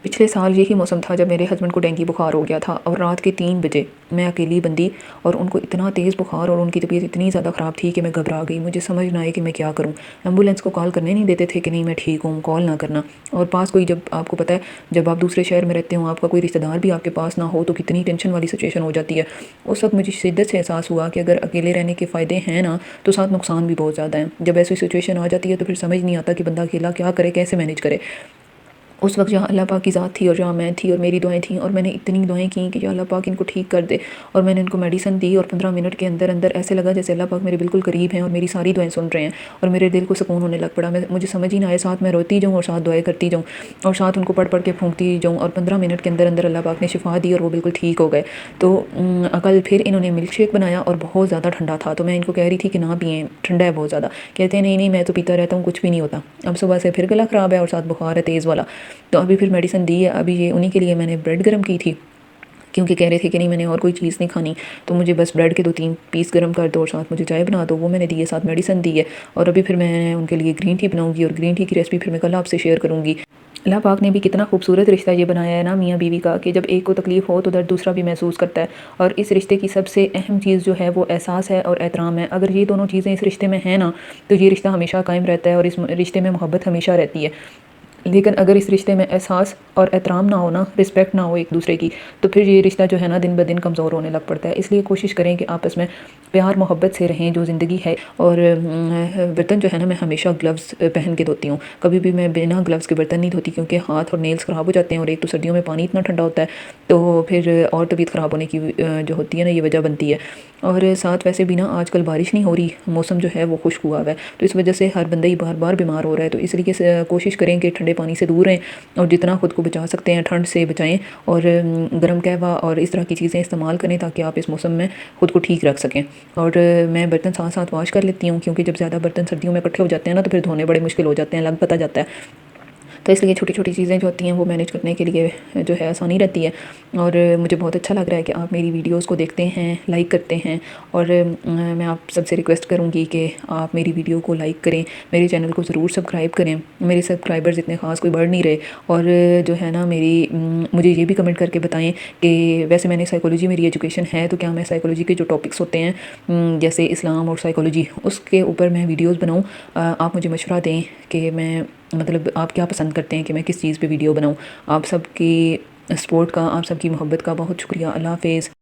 पिछले साल यही मौसम था जब मेरे हस्बैंड को डेंगू बुखार हो गया था, और रात के 3 बजे मैं अकेली बंदी, और उनको इतना तेज़ बुखार और उनकी तबीयत इतनी ज़्यादा ख़राब थी कि मैं घबरा गई। मुझे समझ ना आए कि मैं क्या करूं। एम्बुलेंस को कॉल करने नहीं देते थे कि नहीं मैं ठीक हूँ, कॉल ना करना। और पास कोई, जब आपको पता है जब आप दूसरे शहर में रहते हो, आपका कोई रिश्तेदार भी आपके पास ना हो, तो कितनी टेंशन वाली सिचुएशन हो जाती है। उस वक्त मुझे शिद्दत से एहसास हुआ कि अगर अकेले रहने के फ़ायदे हैं ना, तो साथ नुकसान भी बहुत ज़्यादा हैं। जब ऐसी सिचुएशन आ जाती है तो फिर समझ नहीं आता कि बंदा अकेला क्या करे, कैसे मैनेज करे। उस वक्त जहाँ अल्लाह पाक की ज़ात थी और जहाँ मैं थी और मेरी दुआएं थी, और मैंने इतनी दुआएं की कि या अल्लाह पाक इनको ठीक कर दे। और मैंने इनको मेडिसिन दी, और 15 मिनट के अंदर अंदर ऐसे लगा जैसे अल्लाह पाक मेरे बिल्कुल करीब हैं और मेरी सारी दुआएं सुन रहे हैं, और मेरे दिल को सुकून होने लग पड़ा। मुझे समझ ही ना आए, साथ मैं रोती जाऊँ और साथ दुआएं करती जाऊँ, और साथ उनको पढ़ पढ़ के फूंकती जाऊँ, और 15 मिनट के अंदर अंदर अल्लाह पाक ने शिफा दी और वो बिल्कुल ठीक हो गए। तो कल फिर इन्होंने मिल्क शेक बनाया, और बहुत ज़्यादा ठंडा था, तो मैं इनको कह रही थी कि ना पिएँ, ठंडा है बहुत ज़्यादा। कहते हैं नहीं नहीं मैं तो पीता रहता हूँ, कुछ भी नहीं होता। अब सुबह से फिर गला ख़राब है और साथ बुखार है तेज़ वाला। तो अभी फिर मेडिसिन दी है। अभी ये उन्हीं के लिए मैंने ब्रेड गर्म की थी, क्योंकि कह रहे थे कि नहीं मैंने और कोई चीज़ नहीं खानी, तो मुझे बस ब्रेड के 2-3 पीस गर्म कर दो और साथ मुझे चाय बना दो। वो मैंने दी है, साथ मेडिसिन दी है। और अभी फिर मैं उनके लिए ग्रीन टी बनाऊंगी, और ग्रीन टी की रेसिपी फिर मैं कल आपसे शेयर करूंगी। अल्लाह पाक ने भी कितना खूबसूरत रिश्ता ये बनाया है ना मियाँ बीवी का, कि जब एक को तकलीफ़ हो तो दर्द दूसरा भी महसूस करता है। और इस रिश्ते की सबसे अहम चीज़ जो है वो एहसास है और एहतराम है। अगर ये दोनों चीज़ें इस रिश्ते में हैं ना, तो ये रिश्ता हमेशा कायम रहता है और इस रिश्ते में मोहब्बत हमेशा रहती है। लेकिन अगर इस रिश्ते में एहसास और एहतराम ना हो ना, रिस्पेक्ट ना हो एक दूसरे की, तो फिर ये रिश्ता जो है ना दिन ब दिन कमज़ोर होने लग पड़ता है। इसलिए कोशिश करें कि आपस में प्यार मोहब्बत से रहें, जो ज़िंदगी है। और बर्तन जो है ना मैं हमेशा ग्लव्स पहन के धोती हूँ। कभी भी मैं बिना ग्लव्स के बर्तन नहीं धोती, क्योंकि हाथ और नेल्स ख़राब हो जाते हैं, और एक तो सर्दियों में पानी इतना ठंडा होता है, तो फिर और तबीयत ख़राब होने की जो होती है ना, ये वजह बनती है। और साथ वैसे भी ना आजकल बारिश नहीं हो रही, मौसम जो है वो खुश्क हुआ हुआ है, तो इस वजह से हर बंदा ही बार बार बीमार हो रहा है। तो इस तरीके से कोशिश करें कि ठंडे पानी से दूर रहें, और जितना खुद को बचा सकते हैं ठंड से बचाएं, और गर्म कहवा और इस तरह की चीज़ें इस्तेमाल करें, ताकि आप इस मौसम में खुद को ठीक रख सकें। और मैं बर्तन साथ साथ वॉश कर लेती हूँ, क्योंकि जब ज़्यादा बर्तन सर्दियों में इकट्ठे हो जाते हैं ना, तो फिर धोने बड़े मुश्किल हो जाते हैं, लग पता जाता है। तो इसलिए छोटी छोटी चीज़ें जो होती हैं वो मैनेज करने के लिए जो है आसानी रहती है। और मुझे बहुत अच्छा लग रहा है कि आप मेरी वीडियोस को देखते हैं, लाइक करते हैं। और मैं आप सबसे रिक्वेस्ट करूँगी कि आप मेरी वीडियो को लाइक करें, मेरे चैनल को ज़रूर सब्सक्राइब करें। मेरे सब्सक्राइबर्स इतने ख़ास कोई बढ़ नहीं रहे। और जो है ना मुझे ये भी कमेंट करके बताएं कि वैसे मैंने साइकोलॉजी मेरी एजुकेशन है, तो क्या मैं साइकोलॉजी के जो टॉपिक्स होते हैं जैसे इस्लाम और साइकोलॉजी, उसके ऊपर मैं वीडियोज़ बनाऊँ। आप मुझे मशवरा दें कि मैं, मतलब आप क्या पसंद करते हैं कि मैं किस चीज़ पे वीडियो बनाऊं। आप सबकी सपोर्ट का, आप सबकी मोहब्बत का बहुत शुक्रिया। अल्लाह हाफ़िज़।